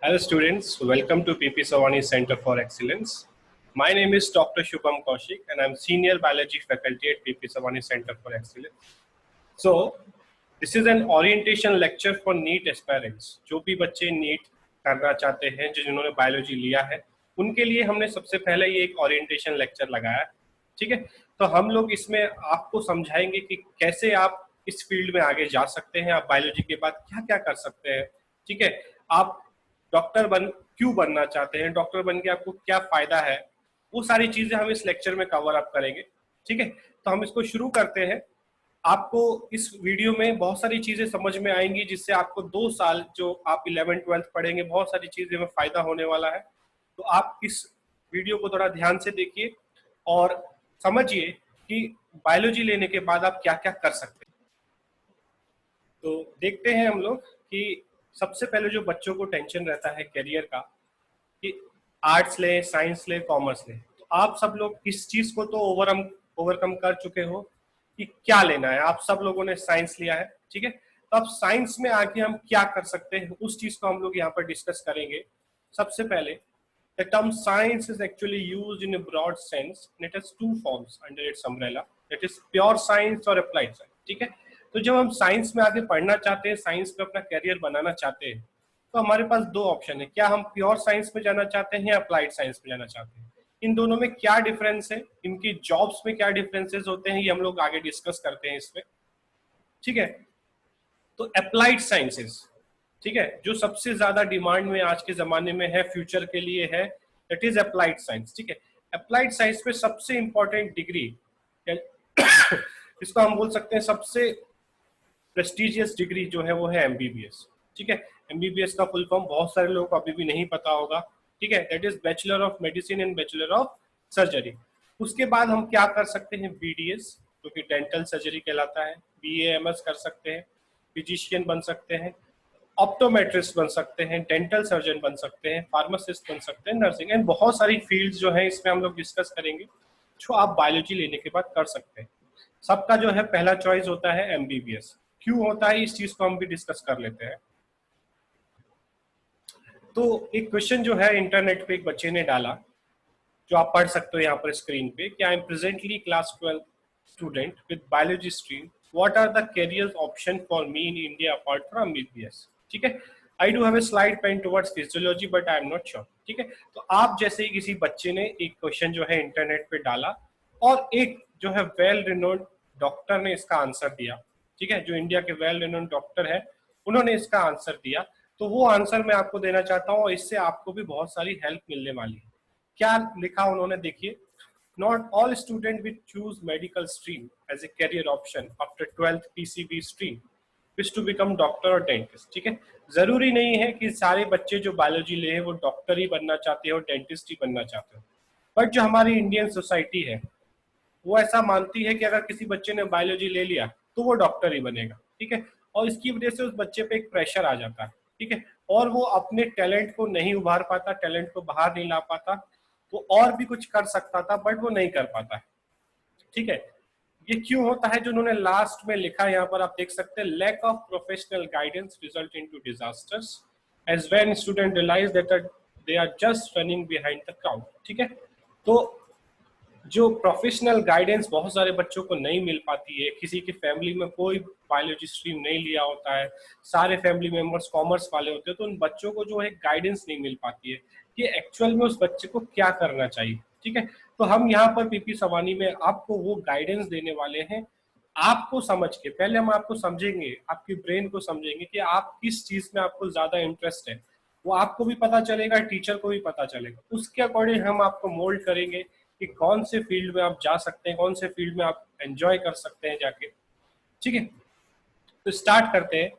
Hello students, welcome to PP Savani Center for Excellence. My name is Dr. Shubham Kaushik and I'm Senior Biology Faculty at PP Savani Center for Excellence. So, this is an orientation lecture for NEET aspirants. जो भी बच्चे NEET करना चाहते हैं, जिन्होंने biology लिया है, उनके लिए हमने सबसे पहले ये एक ओरिएंटेशन लेक्चर लगाया, ठीक है। तो हम लोग इसमें आपको समझाएंगे कि कैसे आप इस फील्ड में आगे जा सकते हैं, आप बायोलॉजी के बाद क्या क्या कर सकते हैं, ठीक है। आप डॉक्टर क्यों बनना चाहते हैं, डॉक्टर बन के आपको क्या फायदा है, वो सारी चीजें हम इस लेक्चर में कवर अप करेंगे, ठीक है। तो हम इसको शुरू करते हैं। आपको इस वीडियो में बहुत सारी चीजें समझ में आएंगी, जिससे आपको 2 साल जो आप 11th-12th पढ़ेंगे, बहुत सारी चीजें में फायदा होने वाला है। तो आप इस वीडियो को थोड़ा ध्यान से देखिए और समझिए कि बायोलॉजी लेने के बाद आप क्या क्या कर सकते हैं। तो देखते हैं हम लोग कि सबसे पहले जो बच्चों को टेंशन रहता है करियर का, कि आर्ट्स ले, साइंस ले, कॉमर्स ले, तो आप सब लोग इस चीज को तो ओवरकम कर चुके हो कि क्या लेना है। आप सब लोगों ने साइंस लिया है, ठीक है। तो अब साइंस में आके हम क्या कर सकते हैं, उस चीज को हम लोग यहाँ पर डिस्कस करेंगे। सबसे पहले the term science is actually used in a broad sense and it has two forms under its umbrella, that is pure science और applied science, ठीक है। तो जब हम साइंस में आगे पढ़ना चाहते हैं, साइंस में अपना करियर बनाना चाहते हैं, तो हमारे पास 2 ऑप्शन है। क्या हम प्योर साइंस में जाना चाहते हैं या अप्लाइड साइंस में जाना चाहते हैं, इन दोनों में क्या डिफरेंस है, इनकी जॉब्स में क्या डिफरेंसेस होते हैं, ये हम लोग आगे डिस्कस करते हैं इसमें, ठीक है। तो अप्लाइड साइंसेस, ठीक है, जो सबसे ज्यादा डिमांड में आज के जमाने में है, फ्यूचर के लिए है, दैट इज अप्लाइड साइंस, ठीक है। अप्लाइड साइंस में सबसे इंपॉर्टेंट डिग्री इसको हम बोल सकते हैं सबसे प्रेस्टिजियस डिग्री जो है वो है एमबीबीएस, ठीक है। एमबीबीएस का फुल फॉर्म बहुत सारे लोगों को अभी भी नहीं पता होगा, ठीक है। That is bachelor of medicine and bachelor of surgery. उसके बाद हम क्या कर सकते हैं, बीडीएस जो कि डेंटल सर्जरी कहलाता है, बीएएमएस कर सकते हैं, फिजिशियन बन सकते हैं, ऑप्टोमेट्रिस्ट बन सकते हैं, डेंटल सर्जन बन सकते हैं, फार्मासिस्ट बन सकते हैं, नर्सिंग एंड बहुत सारी फील्ड्स जो है इसमें हम लोग डिस्कस करेंगे, जो आप बायोलॉजी लेने के बाद कर सकते हैं। सबका जो है पहला चॉइस होता है एमबीबीएस। क्यों होता है, इस चीज को हम भी डिस्कस कर लेते हैं। तो एक क्वेश्चन जो है इंटरनेट पे एक बच्चे ने डाला, जो आप पढ़ सकते हो यहाँ पर स्क्रीन पे, कि I am presently class 12 student with biology stream, what are the career option for me in India apart from MBBS, ठीक है। I do have a slight pen towards physiology but I am not sure, ठीक है। तो आप जैसे ही किसी बच्चे ने एक क्वेश्चन जो है इंटरनेट पे डाला और एक जो है वेल रिनोन्ड डॉक्टर ने इसका आंसर दिया, ठीक है, जो इंडिया के वेल रिनोन्ड डॉक्टर है, उन्होंने इसका आंसर दिया, तो वो आंसर मैं आपको देना चाहता हूँ और इससे आपको भी बहुत सारी हेल्प मिलने वाली है। क्या लिखा उन्होंने, देखिए, not all student will choose medical stream as a career option after 12th PCB stream wish to become doctor और डेंटिस्ट, ठीक है। जरूरी नहीं है कि सारे बच्चे जो बायोलॉजी ले वो डॉक्टर ही बनना चाहते हो, डेंटिस्ट ही बनना चाहते हो, बट जो हमारी इंडियन सोसाइटी है वो ऐसा मानती है कि अगर किसी बच्चे ने बायोलॉजी ले लिया तो वो डॉक्टर ही बनेगा, ठीक है। और इसकी वजह से उस बच्चे पे एक प्रेशर आ जाता है, ठीक है, और वो अपने टैलेंट को नहीं उभार पाता, टैलेंट को बाहर नहीं ला पाता। वो और भी कुछ कर सकता था बट वो नहीं कर पाता है, ठीक है। ये क्यों होता है, जो उन्होंने लास्ट में लिखा यहाँ पर आप देख सकते हैं, lack of professional guidance result into disasters as when student realise that they are just running behind the crowd, ठीक है। तो जो प्रोफेशनल गाइडेंस बहुत सारे बच्चों को नहीं मिल पाती है, किसी की फैमिली में कोई बायोलॉजी स्ट्रीम नहीं लिया होता है, सारे फैमिली मेंबर्स कॉमर्स वाले होते हैं, तो उन बच्चों को जो है गाइडेंस नहीं मिल पाती है कि एक्चुअल में उस बच्चे को क्या करना चाहिए, ठीक है। तो हम यहाँ पर पीपी सवानी में आपको वो गाइडेंस देने वाले हैं। आपको समझ के पहले हम आपको समझेंगे, आपकी ब्रेन को समझेंगे कि आप किस चीज में आपको ज्यादा इंटरेस्ट है, वो आपको भी पता चलेगा, टीचर को भी पता चलेगा। उसके अकॉर्डिंग हम आपको मोल्ड करेंगे कि कौन से फील्ड में आप जा सकते हैं, कौन से फील्ड में आप एंजॉय कर सकते हैं जाके, ठीक है। तो स्टार्ट करते हैं।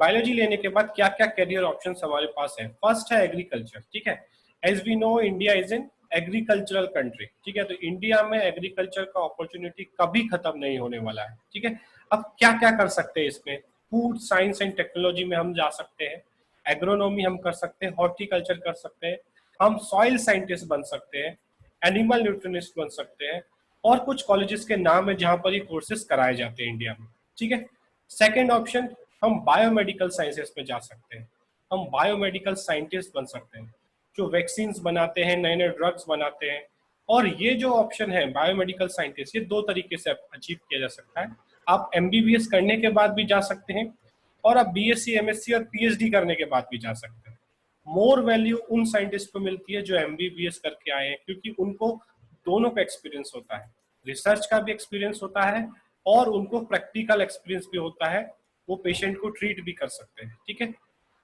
बायोलॉजी लेने के बाद क्या क्या करियर ऑप्शंस हमारे पास है। फर्स्ट है एग्रीकल्चर, ठीक है। As we know India is an agricultural country, ठीक है। तो इंडिया में एग्रीकल्चर का अपॉर्चुनिटी कभी खत्म नहीं होने वाला है, ठीक है। अब क्या क्या कर सकते हैं इसमें, फूड साइंस एंड टेक्नोलॉजी में हम जा सकते हैं, एग्रोनॉमी हम कर सकते हैं, हॉर्टिकल्चर कर सकते हैं, हम सॉइल साइंटिस्ट बन सकते हैं, एनिमल न्यूट्रिनिस्ट बन सकते हैं, और कुछ कॉलेजेस के नाम है जहां पर ये कोर्सेज कराए जाते हैं इंडिया में, ठीक है। सेकेंड ऑप्शन, हम बायोमेडिकल साइंसेस में जा सकते हैं। हम बायोमेडिकल साइंटिस्ट बन सकते हैं, जो वैक्सीन बनाते हैं, नए नए ड्रग्स बनाते हैं। और ये जो ऑप्शन है बायोमेडिकल साइंटिस्ट, ये दो तरीके से अचीव किया जा सकता है। आप एमबीबीएस करने के बाद भी जा सकते हैं, और आप बीएससी, एमएससी और पीएचडी करने के बाद भी जा सकते हैं। मोर वैल्यू उन साइंटिस्ट को मिलती है जो एमबीबीएस करके आए हैं, क्योंकि उनको दोनों का एक्सपीरियंस होता है, रिसर्च का भी एक्सपीरियंस होता है और उनको प्रैक्टिकल एक्सपीरियंस भी होता है, वो पेशेंट को ट्रीट भी कर सकते हैं। ठीक है,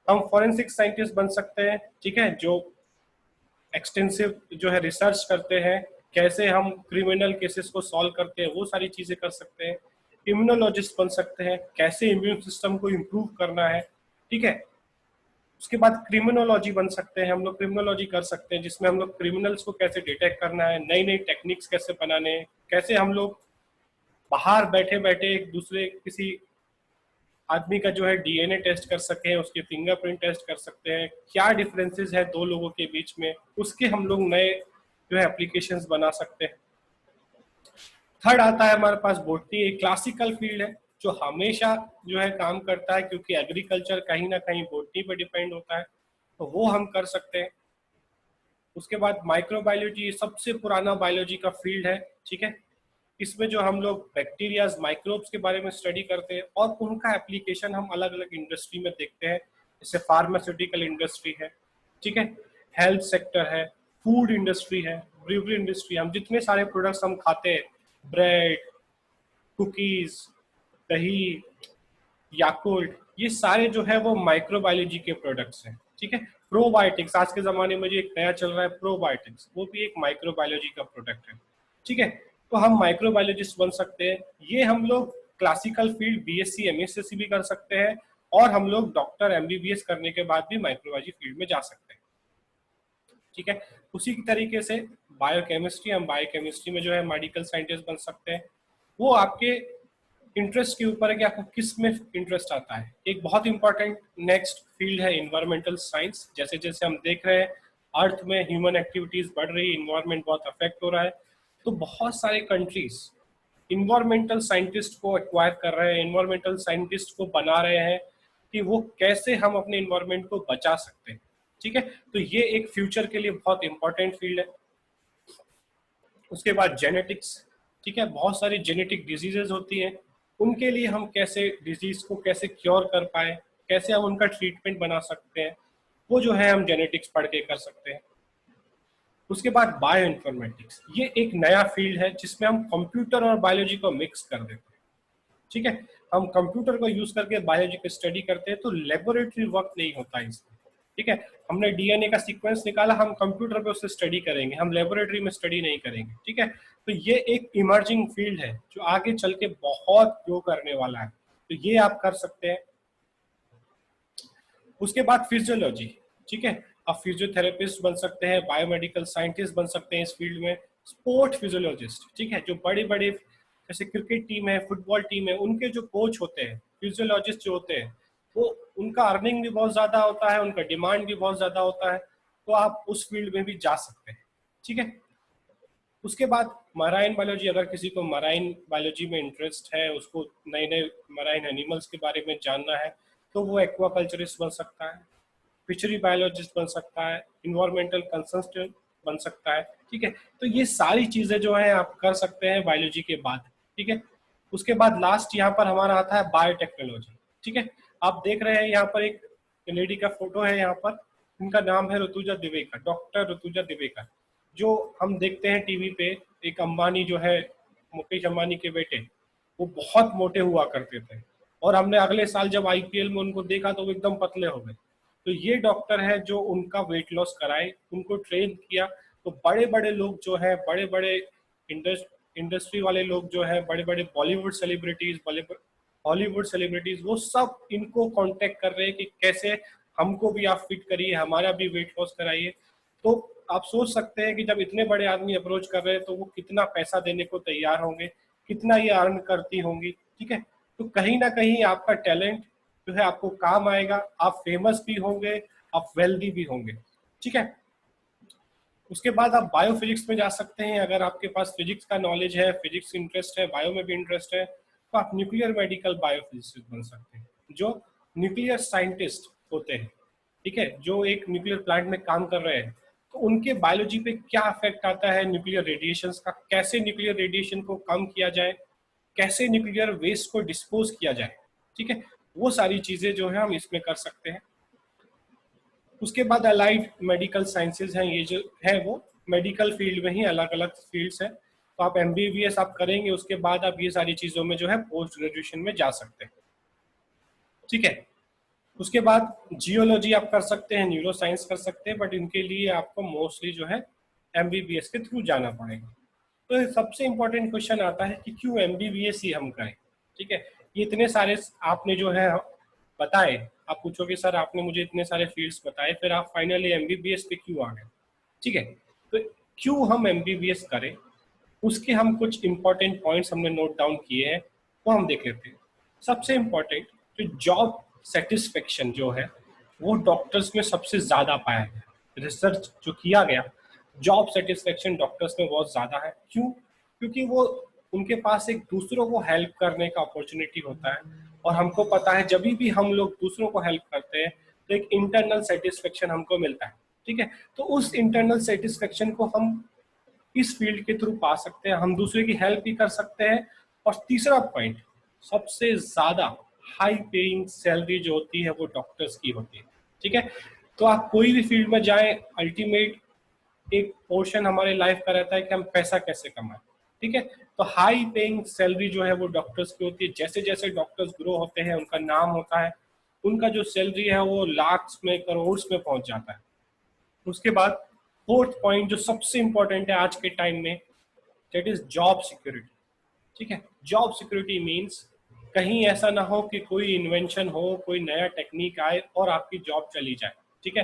हम फॉरेंसिक साइंटिस्ट बन सकते हैं, ठीक है, जो एक्सटेंसिव जो है रिसर्च करते हैं, कैसे हम क्रिमिनल केसेस को सॉल्व करते हैं, वो सारी चीजें कर सकते हैं। इम्यूनोलॉजिस्ट बन सकते हैं, कैसे इम्यून सिस्टम को इम्प्रूव करना है। ठीक है, उसके बाद क्रिमिनोलॉजी बन सकते हैं, हम लोग क्रिमिनोलॉजी कर सकते हैं, जिसमें हम लोग क्रिमिनल्स को कैसे डिटेक्ट करना है, नई नई टेक्निक्स कैसे बनाने हैं, कैसे हम लोग बाहर बैठे बैठे एक दूसरे किसी आदमी का जो है डीएनए टेस्ट कर सकते हैं, उसके फिंगरप्रिंट टेस्ट कर सकते हैं, क्या डिफरेंसेस है दो लोगों के बीच में, उसके हम लोग नए जो है एप्लीकेशंस बना सकते हैं। थर्ड आता है हमारे पास बॉटनी, एक क्लासिकल फील्ड है जो हमेशा जो है काम करता है, क्योंकि एग्रीकल्चर कहीं ना कहीं बॉटनी पे डिपेंड होता है, तो वो हम कर सकते हैं। उसके बाद माइक्रोबायोलॉजी सबसे पुराना बायोलॉजी का फील्ड है। ठीक है, इसमें जो हम लोग बैक्टीरियाज, माइक्रोब्स के बारे में स्टडी करते हैं और उनका एप्लीकेशन हम अलग अलग इंडस्ट्री में देखते हैं, जैसे फार्मास्यूटिकल इंडस्ट्री है, ठीक है, हेल्थ सेक्टर है, फूड इंडस्ट्री है, ब्रूवरी इंडस्ट्री, हम जितने सारे प्रोडक्ट्स हम खाते हैं, ब्रेड, कुकीज, दही, याकुल्ट, ये सारे जो है वो माइक्रोबायोलॉजी के प्रोडक्ट्स हैं। ठीक है, प्रोबायोटिक्स आज के जमाने में जो एक नया चल रहा है प्रोबायोटिक्स, वो भी एक माइक्रोबायोलॉजी का प्रोडक्ट है। ठीक है, तो हम माइक्रोबायोलॉजिस्ट बन सकते हैं। ये हम लोग क्लासिकल फील्ड बीएससी, एमएससी भी कर सकते हैं, और हम लोग डॉक्टर, एमबीबीएस करने के बाद भी माइक्रोबायोलॉजी फील्ड में जा सकते हैं। ठीक है, उसी तरीके से बायोकेमिस्ट्री, हम बायोकेमिस्ट्री में जो है मेडिकल साइंटिस्ट बन सकते हैं। वो आपके इंटरेस्ट के ऊपर है कि आपको किस में इंटरेस्ट आता है। एक बहुत इंपॉर्टेंट नेक्स्ट फील्ड है इन्वायरमेंटल साइंस। जैसे जैसे हम देख रहे हैं अर्थ में ह्यूमन एक्टिविटीज बढ़ रही है, इन्वायरमेंट बहुत अफेक्ट हो रहा है, तो बहुत सारे कंट्रीज इन्वायरमेंटल साइंटिस्ट को एक्वायर कर रहे हैं, इन्वायरमेंटल साइंटिस्ट को बना रहे हैं कि वो कैसे हम अपने इन्वायरमेंट को बचा सकते हैं। ठीक है, तो ये एक फ्यूचर के लिए बहुत इंपॉर्टेंट फील्ड है। उसके बाद जेनेटिक्स, ठीक है, बहुत सारी जेनेटिक डिजीजेज होती हैं, उनके लिए हम कैसे डिजीज को कैसे क्योर कर पाए, कैसे हम उनका ट्रीटमेंट बना सकते हैं, वो जो है हम जेनेटिक्स पढ़ के कर सकते हैं। उसके बाद बायो इन्फॉर्मेटिक्स, ये एक नया फील्ड है जिसमें हम कंप्यूटर और बायोलॉजी को मिक्स कर देते हैं। ठीक है, हम कंप्यूटर को यूज करके बायोलॉजी को स्टडी करते हैं, तो लेबोरेटरी वर्क नहीं होता इसमें। ठीक है, हमने डीएनए का सीक्वेंस निकाला, हम कंप्यूटर पे उससे स्टडी करेंगे, हम लेबोरेटरी में स्टडी नहीं करेंगे। ठीक है, तो ये एक इमर्जिंग फील्ड है जो आगे चल के बहुत ग्रो करने वाला है, तो ये आप कर सकते हैं। उसके बाद फिजियोलॉजी, ठीक है, आप फिजियोथेरेपिस्ट बन सकते हैं, बायोमेडिकल साइंटिस्ट बन सकते हैं इस फील्ड में, स्पोर्ट फिजियोलॉजिस्ट, ठीक है, जो बड़े बड़े जैसे क्रिकेट टीम है, फुटबॉल टीम है, उनके जो कोच होते हैं, फिजियोलॉजिस्ट जो होते हैं, वो उनका अर्निंग भी बहुत ज्यादा होता है, उनका डिमांड भी बहुत ज्यादा होता है, तो आप उस फील्ड में भी जा सकते हैं। ठीक है, उसके बाद मराइन बायोलॉजी, अगर किसी को मराइन बायोलॉजी में इंटरेस्ट है, उसको नए नए मराइन एनिमल्स के बारे में जानना है, तो वो एक्वाकल्चरिस्ट बन सकता है, फिशरी बायोलॉजिस्ट बन सकता है, इन्वायरमेंटल कंसल्टेंट बन सकता है। ठीक है, तो ये सारी चीजें जो है आप कर सकते हैं बायोलॉजी के बाद। ठीक है, उसके बाद लास्ट यहाँ पर हमारा आता है बायोटेक्नोलॉजी। ठीक है, आप देख रहे हैं यहाँ पर एक लेडी का फोटो है, यहाँ पर इनका नाम है ऋतुजा दिवेकर, डॉक्टर ऋतुजा दिवेकर, जो हम देखते हैं टीवी पे। एक अंबानी जो है, मुकेश अंबानी के बेटे, वो बहुत मोटे हुआ करते थे, और हमने अगले साल जब आईपीएल में उनको देखा तो वो एकदम पतले हो गए। तो ये डॉक्टर है जो उनका वेट लॉस कराए, उनको ट्रेन किया। तो बड़े बड़े लोग जो है, बड़े बड़े इंडस्ट्री वाले लोग जो है, बड़े बड़े बॉलीवुड सेलिब्रिटीज, हॉलीवुड सेलिब्रिटीज, वो सब इनको कांटेक्ट कर रहे हैं कि कैसे हमको भी आप फिट करिए, हमारा भी वेट लॉस कराइए। तो आप सोच सकते हैं कि जब इतने बड़े आदमी अप्रोच कर रहे हैं तो वो कितना पैसा देने को तैयार होंगे, कितना ये अर्न करती होंगी। ठीक है, तो कहीं ना कहीं आपका टैलेंट जो है आपको काम आएगा, आप फेमस भी होंगे, आप वेल्दी भी होंगे। ठीक है, उसके बाद आप बायोफिजिक्स में जा सकते हैं, अगर आपके पास फिजिक्स का नॉलेज है, फिजिक्स इंटरेस्ट है, बायो में भी इंटरेस्ट है, तो आप न्यूक्लियर मेडिकल बायोफिजिक्स बन सकते हैं, जो न्यूक्लियर साइंटिस्ट होते हैं। ठीक है, जो एक न्यूक्लियर प्लांट में काम कर रहे हैं, तो उनके बायोलॉजी पे क्या इफेक्ट आता है न्यूक्लियर रेडिएशंस का, कैसे न्यूक्लियर रेडिएशन को कम किया जाए, कैसे न्यूक्लियर वेस्ट को डिस्पोज किया जाए, ठीक है, वो सारी चीजें जो है हम इसमें कर सकते हैं। उसके बाद अलाइड मेडिकल साइंसेज हैं, ये जो है वो मेडिकल फील्ड में ही अलग अलग फील्ड्स हैं, तो आप एमबीबीएस आप करेंगे, उसके बाद आप ये सारी चीजों में जो है पोस्ट ग्रेजुएशन में जा सकते हैं, ठीक है। उसके बाद जियोलॉजी आप कर सकते हैं, न्यूरो साइंस कर सकते हैं, बट इनके लिए आपको मोस्टली जो है एमबीबीएस के थ्रू जाना पड़ेगा। तो सबसे इंपॉर्टेंट क्वेश्चन आता है कि क्यों एमबीबीएस ही हम करें, ठीक है। ये इतने सारे आपने जो है बताए, आप पूछोगे सर आपने मुझे इतने सारे फील्ड्स बताए, फिर आप फाइनली एमबीबीएस पे क्यों आ गए, ठीक है। तो क्यों हम एमबीबीएस करें, उसके हम कुछ इंपॉर्टेंट पॉइंट्स हमने नोट डाउन किए हैं, वो हम देख लेते हैं। सबसे इंपॉर्टेंट जो जॉब सेटिस्फेक्शन जो है वो डॉक्टर्स में सबसे ज्यादा पाया गया, रिसर्च जो किया गया, जॉब सेटिस्फेक्शन डॉक्टर्स में बहुत ज्यादा है। क्यों? क्योंकि वो उनके पास एक दूसरों को हेल्प करने का अपॉर्चुनिटी होता है, और हमको पता है जब भी हम लोग दूसरों को हेल्प करते हैं तो एक इंटरनल सेटिस्फेक्शन हमको मिलता है, ठीक है। तो उस इंटरनल सेटिस्फेक्शन को हम इस फील्ड के थ्रू पा सकते हैं, हम दूसरे की हेल्प भी कर सकते हैं। और तीसरा पॉइंट, सबसे ज्यादा हाई पेइंग सैलरी जो होती है वो डॉक्टर्स की होती है, ठीक है। तो आप कोई भी फील्ड में जाएं, अल्टीमेट एक पोर्शन हमारे लाइफ का रहता है कि हम पैसा कैसे कमाएं, ठीक है। तो हाई पेइंग सैलरी जो है वो डॉक्टर्स की होती है। जैसे जैसे डॉक्टर्स ग्रो होते हैं उनका नाम होता है, उनका जो सैलरी है वो लाख्स में करोड़ में पहुंच जाता है। उसके बाद फोर्थ पॉइंट जो सबसे इंपॉर्टेंट है आज के टाइम में, दैट इज जॉब सिक्योरिटी, ठीक है। जॉब सिक्योरिटी मीन्स कहीं ऐसा ना हो कि कोई इन्वेंशन हो, कोई नया टेक्निक आए और आपकी जॉब चली जाए, ठीक है।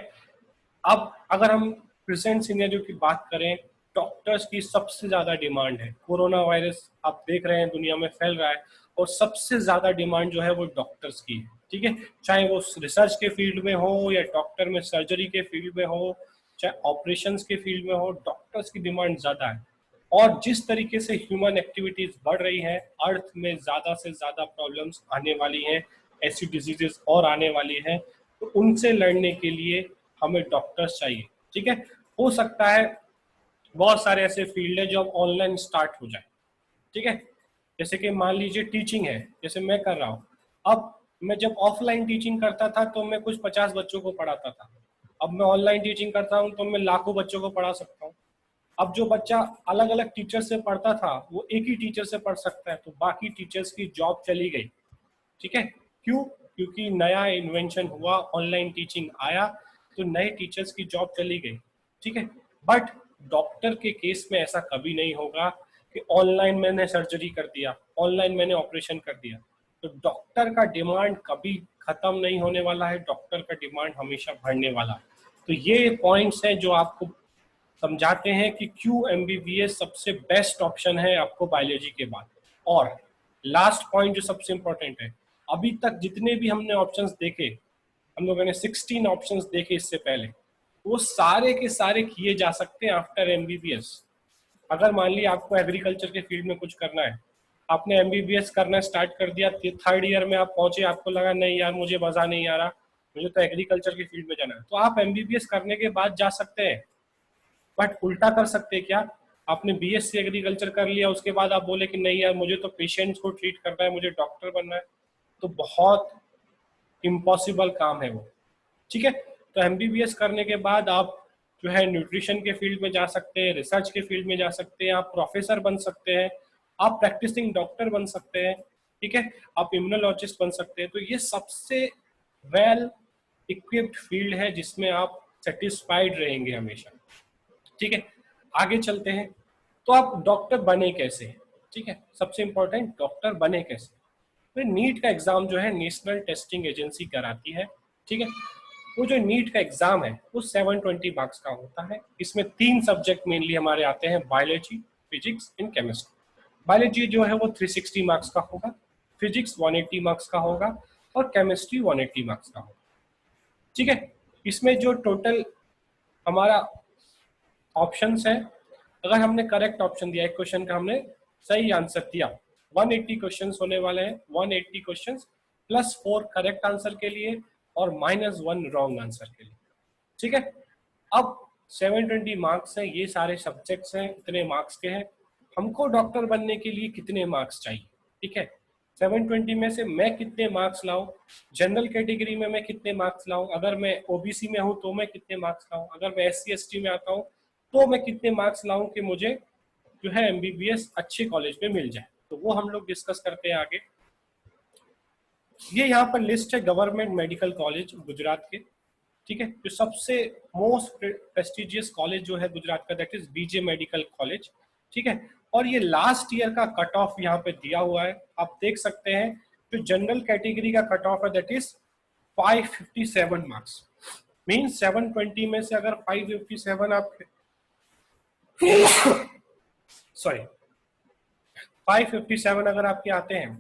अब अगर हम प्रेजेंट सिनेरियो की बात करें, डॉक्टर्स की सबसे ज्यादा डिमांड है। कोरोना वायरस आप देख रहे हैं दुनिया में फैल रहा है, और सबसे ज्यादा डिमांड जो है वो डॉक्टर्स की है, ठीक है। चाहे वो रिसर्च के फील्ड में हो या डॉक्टर में सर्जरी के फील्ड में हो, चाहे ऑपरेशंस के फील्ड में हो, डॉक्टर्स की डिमांड ज्यादा है। और जिस तरीके से ह्यूमन एक्टिविटीज बढ़ रही है, अर्थ में ज्यादा से ज्यादा प्रॉब्लम्स आने वाली हैं, ऐसी डिजीजेस और आने वाली हैं, तो उनसे लड़ने के लिए हमें डॉक्टर्स चाहिए, ठीक है। हो सकता है बहुत सारे ऐसे फील्ड है जो अब ऑनलाइन स्टार्ट हो जाए, ठीक है। जैसे कि मान लीजिए टीचिंग है, जैसे मैं कर रहा हूँ। अब मैं जब ऑफलाइन टीचिंग करता था तो मैं कुछ 50 बच्चों को पढ़ाता था, अब मैं ऑनलाइन टीचिंग करता हूँ तो मैं लाखों बच्चों को पढ़ा सकता हूँ। अब जो बच्चा अलग अलग टीचर से पढ़ता था वो एक ही टीचर से पढ़ सकता है, तो बाकी टीचर्स की जॉब चली गई, ठीक है। क्यों? क्योंकि नया इन्वेंशन हुआ, ऑनलाइन टीचिंग आया, तो नए टीचर्स की जॉब चली गई, ठीक है। बट डॉक्टर के केस में ऐसा कभी नहीं होगा कि ऑनलाइन मैंने सर्जरी कर दिया, ऑनलाइन मैंने ऑपरेशन कर दिया। तो डॉक्टर का डिमांड कभी खत्म नहीं होने वाला है, डॉक्टर का डिमांड हमेशा बढ़ने वाला है। तो ये पॉइंट्स हैं जो आपको समझाते हैं कि क्यों एमबीबीएस सबसे बेस्ट ऑप्शन है आपको बायोलॉजी के बाद। और लास्ट पॉइंट जो सबसे इंपॉर्टेंट है, अभी तक जितने भी हमने ऑप्शंस देखे, हम लोगों ने 16 ऑप्शंस देखे इससे पहले, वो सारे के सारे किए जा सकते हैं आफ्टर एमबीबीएस। अगर मान लिया आपको एग्रीकल्चर के फील्ड में कुछ करना है, आपने एमबीबीएस करना स्टार्ट कर दिया, थर्ड ईयर में आप पहुंचे, आपको लगा नहीं यार मुझे मजा नहीं आ रहा, मुझे तो एग्रीकल्चर के फील्ड में जाना है, तो आप एमबीबीएस करने के बाद जा सकते हैं। बट उल्टा कर सकते हैं क्या, आपने बीएससी एग्रीकल्चर कर लिया, उसके बाद आप बोले कि नहीं यार मुझे तो पेशेंट्स को ट्रीट करना है, मुझे डॉक्टर बनना है, तो बहुत इम्पॉसिबल काम है वो, ठीक है। तो एमबीबीएस करने के बाद आप जो है न्यूट्रिशन के फील्ड में जा सकते हैं, रिसर्च के फील्ड में जा सकते हैं, आप प्रोफेसर बन सकते हैं, आप प्रैक्टिसिंग डॉक्टर बन सकते हैं, ठीक है, आप इम्यूनोलॉजिस्ट बन सकते हैं। तो ये सबसे वेल इक्विप्ड फील्ड है जिसमें आप सेटिस्फाइड रहेंगे हमेशा, ठीक है। आगे चलते हैं, तो आप डॉक्टर बने कैसे, ठीक है। सबसे इंपॉर्टेंट, डॉक्टर बने कैसे। तो नीट का एग्जाम जो है नेशनल टेस्टिंग एजेंसी कराती है, ठीक है। वो जो नीट का एग्जाम है वो 720 मार्क्स का होता है। इसमें 3 सब्जेक्ट मेनली हमारे आते हैं, biology, physics and chemistry. Biology जो है वो 360 मार्क्स का होगा, फिजिक्स 180 मार्क्स का होगा, और केमिस्ट्री 180 मार्क्स का होगा, ठीक है। इसमें जो टोटल हमारा ऑप्शंस है, अगर हमने करेक्ट ऑप्शन दिया, एक क्वेश्चन का हमने सही आंसर दिया, 180 क्वेश्चंस होने वाले हैं। 180 क्वेश्चंस प्लस 4 करेक्ट आंसर के लिए, और -1 रॉन्ग आंसर के लिए। ठीक है, अब 720 मार्क्स हैं, ये सारे सब्जेक्ट्स हैं, इतने मार्क्स के हैं। हमको डॉक्टर बनने के लिए कितने मार्क्स चाहिए? ठीक है, 720 में से मैं कितने मार्क्स लाऊं, जनरल कैटेगरी में मैं कितने मार्क्स लाऊं, अगर मैं ओबीसी में हूं तो मैं कितने मार्क्स लाऊं, अगर मैं SC ST में आता हूं तो मैं कितने मार्क्स लाऊं कि मुझे जो है MBBS अच्छे कॉलेज में मिल जाए। तो वो हम लोग डिस्कस करते हैं आगे। ये यहाँ पर लिस्ट है गवर्नमेंट मेडिकल कॉलेज गुजरात के। ठीक है, जो सबसे मोस्ट प्रेस्टिजियस कॉलेज जो है गुजरात का, that is BJ medical college. ठीक है, और ये लास्ट ईयर का कट ऑफ यहाँ पे दिया हुआ है, आप देख सकते हैं। जो जनरल कैटेगरी का कट ऑफ है दैट इज 557 मार्क्स। मीन 720 में से अगर 557 आप सॉरी 557 अगर आपके आते हैं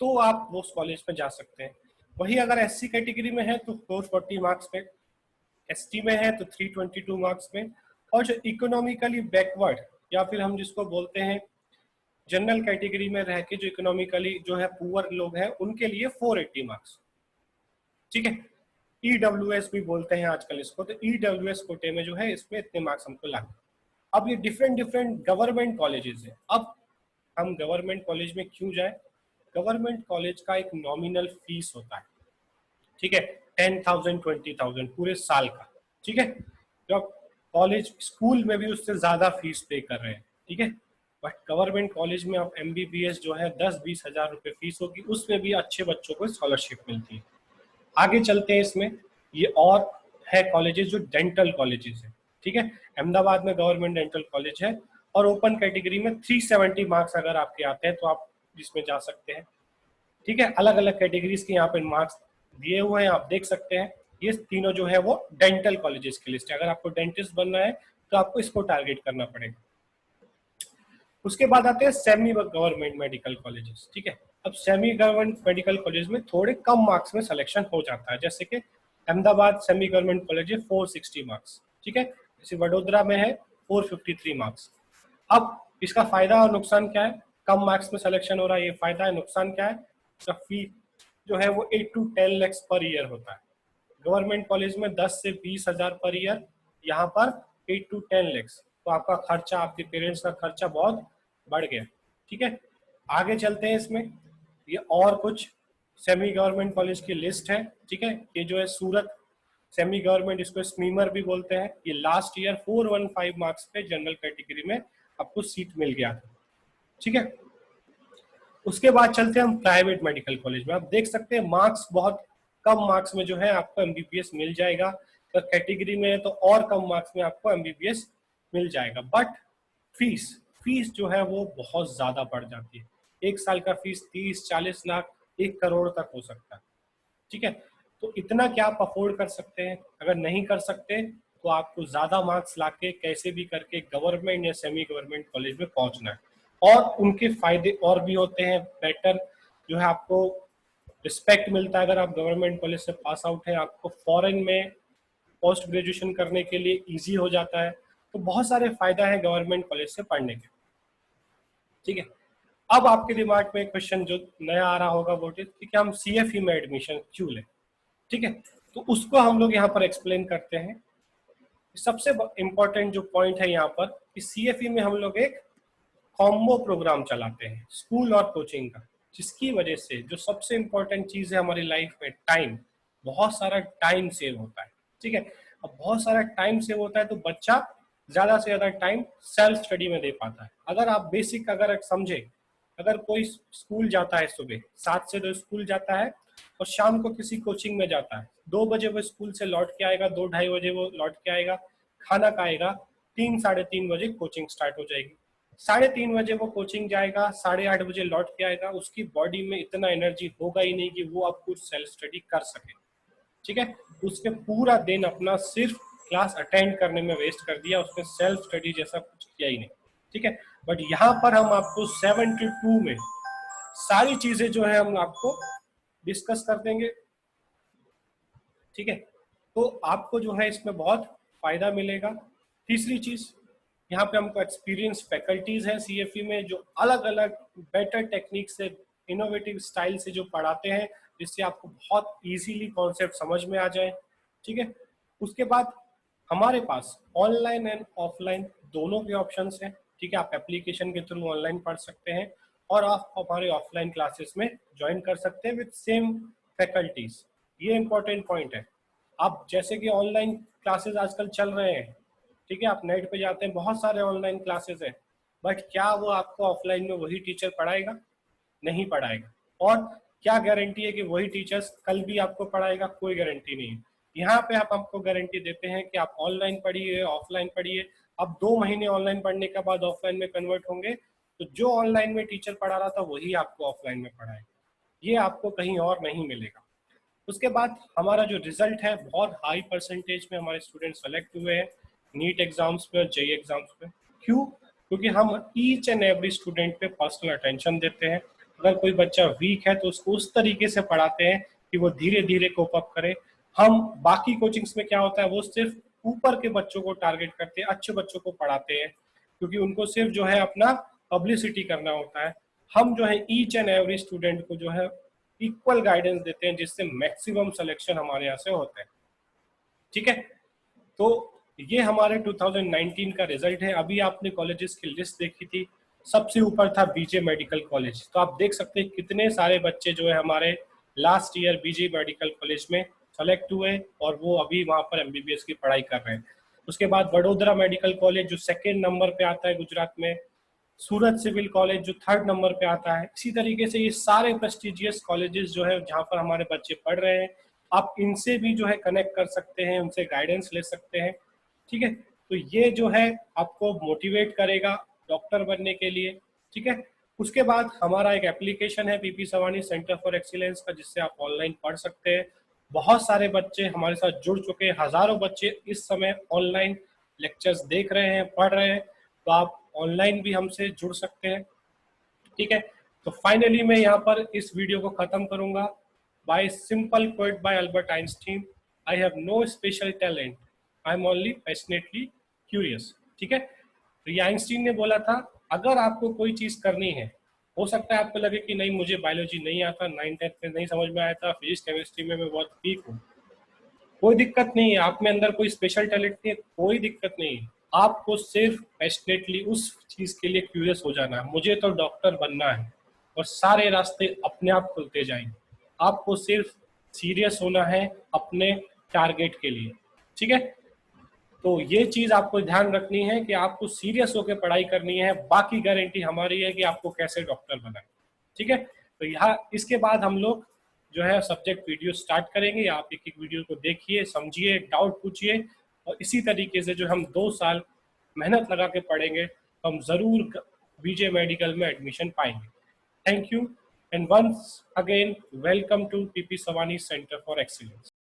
तो आप वो उस कॉलेज में जा सकते हैं। वही अगर SC कैटेगरी में है तो 440 मार्क्स में, ST में है तो 322 मार्क्स में, और जो इकोनॉमिकली बैकवर्ड या फिर हम जिसको बोलते हैं जनरल कैटेगरी में रह के जो इकोनॉमिकली जो है पुअर लोग हैं उनके लिए 480 मार्क्स। ठीक है, EWS भी बोलते हैं आजकल इसको, तो EWS कोटे में जो है इसमें इतने मार्क्स हमको लाने। अब ये डिफरेंट डिफरेंट गवर्नमेंट कॉलेजेस है। अब हम गवर्नमेंट कॉलेज में क्यों जाए? गवर्नमेंट कॉलेज का एक नॉमिनल फीस होता है। ठीक है, 10,000 20,000 पूरे साल का। ठीक है, जब कॉलेज स्कूल में भी उससे ज्यादा फीस पे कर रहे हैं। ठीक है, बट गवर्नमेंट कॉलेज में आप MBBS जो है 10-20 हजार रुपए फीस होगी, उसमें भी अच्छे बच्चों को स्कॉलरशिप मिलती है। आगे चलते हैं इसमें, ये और है कॉलेजेस जो डेंटल कॉलेजेस है। ठीक है, अहमदाबाद में गवर्नमेंट डेंटल कॉलेज है, और ओपन कैटेगरी में 370 मार्क्स अगर आपके आते हैं तो आप इसमें जा सकते हैं। ठीक है, अलग अलग कैटेगरीज के यहाँ पे मार्क्स दिए हुए हैं, आप देख सकते हैं। ये तीनों जो है वो डेंटल कॉलेजेस की लिस्ट है। अगर आपको डेंटिस्ट बनना है तो आपको इसको टारगेट करना पड़ेगा। उसके बाद आते हैं सेमी गवर्नमेंट मेडिकल कॉलेजेस। ठीक है, अब सेमी गवर्नमेंट मेडिकल कॉलेज में थोड़े कम मार्क्स में सिलेक्शन हो जाता है, जैसे कि अहमदाबाद सेमी गवर्नमेंट कॉलेज है 460 मार्क्स। ठीक है, जैसे वडोदरा में है 453 मार्क्स। अब इसका फायदा और नुकसान क्या है? कम मार्क्स में सिलेक्शन हो रहा है, ये फायदा है। नुकसान क्या है? इसका फी जो है वो 8 to 10 lakhs पर ईयर होता है। गवर्नमेंट कॉलेज में 10 से 20 हजार पर ईयर, यहाँ पर 8 to 10 lakhs। तो आपका खर्चा, आपके पेरेंट्स का खर्चा बहुत बढ़ गया। ठीक है, आगे चलते हैं इसमें। ये और कुछ सेमी गवर्नमेंट कॉलेज की लिस्ट है। ठीक है, ये जो है सूरत सेमी गवर्नमेंट, इसको स्मीमर भी बोलते हैं। ये लास्ट ईयर 415 मार्क्स पे जनरल कैटेगरी में आपको सीट मिल गया था। ठीक है, उसके बाद चलते हैं हम प्राइवेट मेडिकल कॉलेज में। आप देख सकते हैं मार्क्स बहुत कम मार्क्स में जो है आपको MBBS मिल जाएगा। तो कैटेगरी में है तो और कम मार्क्स में आपको MBBS मिल जाएगा, बट फीस जो है वो बहुत ज्यादा बढ़ जाती है। एक साल का फीस 30-40 लाख 1 करोड़ तक हो सकता है। ठीक है, तो इतना क्या आप अफोर्ड कर सकते हैं? अगर नहीं कर सकते तो आपको ज्यादा मार्क्स लाके कैसे भी करके गवर्नमेंट या सेमी गवर्नमेंट कॉलेज में पहुंचना है। और उनके फायदे और भी होते हैं। बेटर जो है आपको रिस्पेक्ट मिलता है अगर आप गवर्नमेंट कॉलेज से पास आउट है। आपको फॉरेन में पोस्ट ग्रेजुएशन करने के लिए इजी हो जाता है। तो बहुत सारे फायदा है गवर्नमेंट कॉलेज से पढ़ने के। ठीक है, अब आपके दिमाग में क्वेश्चन जो नया आ रहा होगा वो कि क्या हम CFE में एडमिशन क्यों लें? ठीक है, तो उसको हम लोग यहाँ पर एक्सप्लेन करते हैं। सबसे इम्पोर्टेंट जो पॉइंट है यहाँ पर कि CFE में हम लोग एक कॉम्बो प्रोग्राम चलाते हैं स्कूल और कोचिंग का, जिसकी वजह से जो सबसे इम्पोर्टेंट चीज है हमारी लाइफ में, टाइम, बहुत सारा टाइम सेव होता है। ठीक है, अब बहुत सारा टाइम सेव होता है तो बच्चा ज्यादा से ज्यादा टाइम सेल्फ स्टडी में दे पाता है। अगर आप बेसिक अगर समझे, अगर कोई स्कूल जाता है सुबह 7 से 2 स्कूल जाता है और शाम को किसी कोचिंग में जाता है, 2 बजे वो स्कूल से लौट के आएगा, 2-2:30 बजे वो लौट के आएगा, खाना खाएगा, 3-3:30 बजे कोचिंग स्टार्ट हो जाएगी। 3:30 बजे वो कोचिंग जाएगा, 8:30 बजे लौट के आएगा। उसकी बॉडी में इतना एनर्जी होगा ही नहीं कि वो अब कुछ सेल्फ स्टडी कर सके। ठीक है, उसके पूरा दिन अपना सिर्फ क्लास अटेंड करने में वेस्ट कर दिया, उसने सेल्फ स्टडी जैसा कुछ किया ही नहीं। ठीक है, बट यहाँ पर हम आपको 72 में सारी चीजें जो है हम आपको डिस्कस कर देंगे। ठीक है, तो आपको जो है इसमें बहुत फायदा मिलेगा। तीसरी चीज, यहाँ पे हमको एक्सपीरियंस फैकल्टीज हैं CFE में जो अलग अलग बेटर टेक्निक से, इनोवेटिव स्टाइल से जो पढ़ाते हैं, जिससे आपको बहुत इजीली कॉन्सेप्ट समझ में आ जाए। ठीक है, उसके बाद हमारे पास ऑनलाइन एंड ऑफलाइन दोनों के ऑप्शंस हैं। ठीक है, आप एप्लीकेशन के थ्रू ऑनलाइन पढ़ सकते हैं और आप हमारे ऑफलाइन क्लासेस में ज्वाइन कर सकते हैं विद सेम फैकल्टीज। ये इंपॉर्टेंट पॉइंट है। आप जैसे कि ऑनलाइन क्लासेस आजकल चल रहे हैं, ठीक है, आप नेट पे जाते हैं, बहुत सारे ऑनलाइन क्लासेस हैं, बट क्या वो आपको ऑफलाइन में वही टीचर पढ़ाएगा? नहीं पढ़ाएगा। और क्या गारंटी है कि वही टीचर्स कल भी आपको पढ़ाएगा? कोई गारंटी नहीं है। यहाँ पे आप हमको गारंटी देते हैं कि आप ऑनलाइन पढ़िए, ऑफलाइन पढ़िए, अब 2 महीने ऑनलाइन पढ़ने के बाद ऑफलाइन में कन्वर्ट होंगे, तो जो ऑनलाइन में टीचर पढ़ा रहा था वही आपको ऑफलाइन में पढ़ाएगा। ये आपको कहीं और नहीं मिलेगा। उसके बाद हमारा जो रिजल्ट है, बहुत हाई परसेंटेज में हमारे स्टूडेंट सेलेक्ट हुए हैं नीट एग्जाम्स पे और जेईई एग्जाम्स पे। क्यों? क्योंकि हम ईच एंड एवरी स्टूडेंट पे पर्सनल अटेंशन देते हैं। अगर कोई बच्चा वीक है तो उसको उस तरीके से पढ़ाते हैं कि वो धीरे धीरे कोप अप करे। हम बाकी कोचिंग्स में क्या होता है, वो सिर्फ ऊपर के बच्चों को टारगेट करते हैं, अच्छे बच्चों को पढ़ाते हैं, क्योंकि उनको सिर्फ जो है अपना पब्लिसिटी करना होता है। हम जो है ईच एंड एवरी स्टूडेंट को जो है इक्वल गाइडेंस देते हैं, जिससे मैक्सिमम सिलेक्शन हमारे यहाँ से होता है। ठीक है, तो ये हमारे 2019 का रिजल्ट है। अभी आपने कॉलेजेस की लिस्ट देखी थी, सबसे ऊपर था बीजे मेडिकल कॉलेज। तो आप देख सकते हैं कितने सारे बच्चे जो है हमारे last year BJ medical college में सेलेक्ट हुए और वो अभी वहाँ पर एमबीबीएस की पढ़ाई कर रहे हैं। उसके बाद वडोदरा मेडिकल कॉलेज जो सेकेंड नंबर पे आता है गुजरात में, सूरत सिविल कॉलेज जो थर्ड नंबर पे आता है। इसी तरीके से ये सारे प्रेस्टिजियस कॉलेजेस जो है जहाँ पर हमारे बच्चे पढ़ रहे हैं, आप इनसे भी जो है कनेक्ट कर सकते हैं, उनसे गाइडेंस ले सकते हैं। ठीक है, तो ये जो है आपको मोटिवेट करेगा डॉक्टर बनने के लिए। ठीक है, उसके बाद हमारा एक एप्लीकेशन है PP Savani centre for excellence का, जिससे आप ऑनलाइन पढ़ सकते हैं। बहुत सारे बच्चे हमारे साथ जुड़ चुके हैं, हजारों बच्चे इस समय ऑनलाइन लेक्चर्स देख रहे हैं, पढ़ रहे हैं, तो आप ऑनलाइन भी हमसे जुड़ सकते हैं। ठीक है, तो फाइनली मैं यहाँ पर इस वीडियो को खत्म करूंगा by simple quote by Albert Einstein, I have no special talent, I am only passionately curious. ठीक है, तो ये आइंस्टीन ने बोला था, अगर आपको कोई चीज करनी है, हो सकता है आपको लगे कि नहीं मुझे बायोलॉजी नहीं आता, 9th-10th में नहीं समझ में आया था, फिजिक्स केमिस्ट्री में मैं बहुत वीक हूँ, कोई दिक्कत नहीं है। आप में अंदर कोई स्पेशल टैलेंट नहीं है, कोई दिक्कत नहीं है। आपको सिर्फ पैशनेटली उस चीज के लिए क्यूरियस हो जाना है। मुझे तो डॉक्टर बनना है, और सारे रास्ते अपने आप खुलते जाएंगे। आपको सिर्फ सीरियस होना है अपने टारगेट के लिए। ठीक है, तो ये चीज आपको ध्यान रखनी है कि आपको सीरियस होकर पढ़ाई करनी है, बाकी गारंटी हमारी है कि आपको कैसे डॉक्टर बनाए। ठीक है, तो यहाँ इसके बाद हम लोग जो है सब्जेक्ट वीडियो स्टार्ट करेंगे। आप एक एक वीडियो को देखिए, समझिए, डाउट पूछिए, और इसी तरीके से जो हम 2 साल मेहनत लगा के पढ़ेंगे तो हम जरूर बीजे मेडिकल में एडमिशन पाएंगे। Thank you and once again welcome to PP Savani centre for excellence.